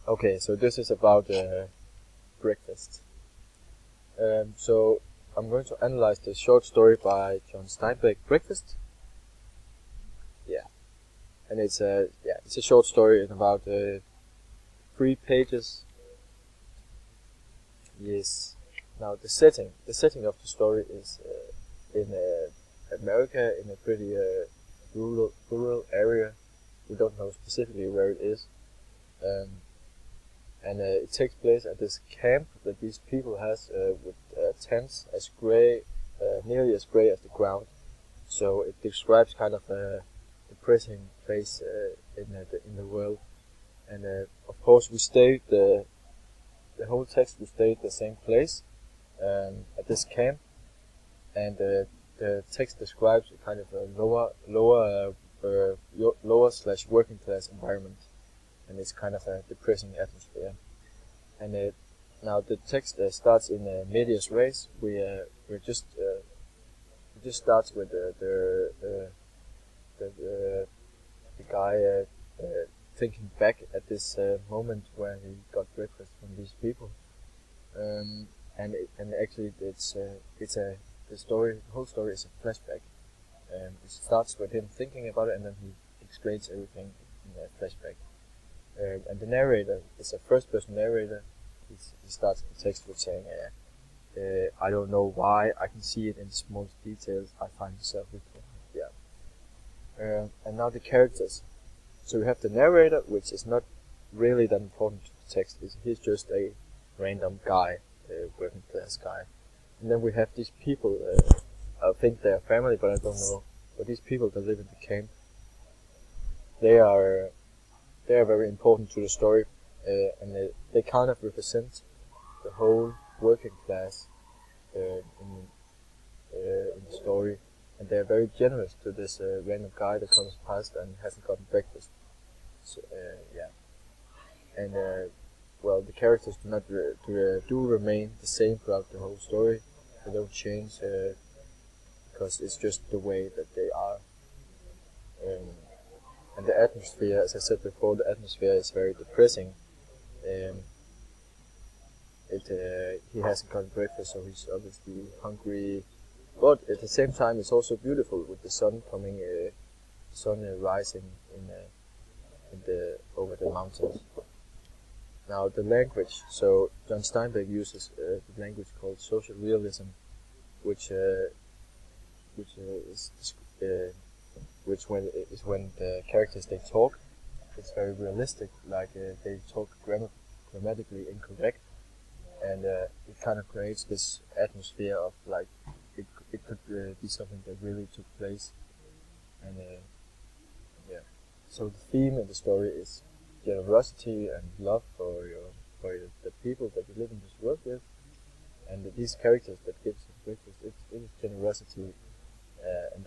Okay, so this is about breakfast. So I'm going to analyze the short story by John Steinbeck, Breakfast. Yeah, and it's a short story in about 3 pages. Yes. Now the setting of the story is in America, in a pretty rural area. We don't know specifically where it is. And it takes place at this camp that these people has with tents as grey, nearly as grey as the ground. So it describes kind of a depressing place in the world. And of course we stayed the whole text we stayed the same place at this camp, and the text describes a kind of a lower slash working class environment, and it's kind of a depressing atmosphere. And now the text starts in medias res. We just starts with the guy thinking back at this moment where he got breakfast from these people, and actually the whole story is a flashback. It starts with him thinking about it, and then he explains everything in a flashback. And the narrator is a first-person narrator. He starts the text with saying, "I don't know why. I can see it in the smallest details. I find myself with it." Yeah. And now the characters. So we have the narrator, which is not really that important to the text. He's just a random guy, a working class guy. And then we have these people. I think they are family, but I don't know. But these people that live in the camp, they are very important to the story, and they kind of represent the whole working class in the story, and they are very generous to this random guy that comes past and hasn't gotten breakfast. So, yeah, and well, the characters do remain the same throughout the whole story. They don't change because it's just the way that they are. And the atmosphere, as I said before, the atmosphere is very depressing. He hasn't gotten breakfast, so he's obviously hungry. But at the same time, it's also beautiful with the sun coming, rising over the mountains. Now the language. So John Steinbeck uses the language called social realism, which is when the characters they talk. It's very realistic, like they talk grammatically incorrect, and it kind of creates this atmosphere of like it could be something that really took place. And yeah, so the theme in the story is generosity and love for the people that you live in this world with, and these characters that gives breakfast, it is generosity, and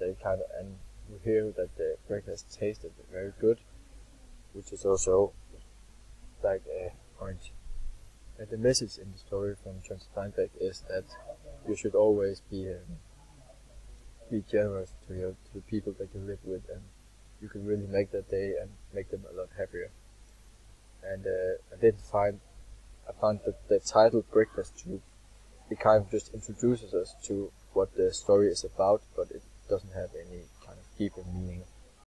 we hear that the breakfast tasted very good, which is also like a point. And the message in the story from John Steinbeck is that you should always be generous to the people that you live with, and you can really make that day and make them a lot happier. And I found that the title Breakfast too, it kind of just introduces us to what the story is about, but it doesn't have any kind of deeper meaning.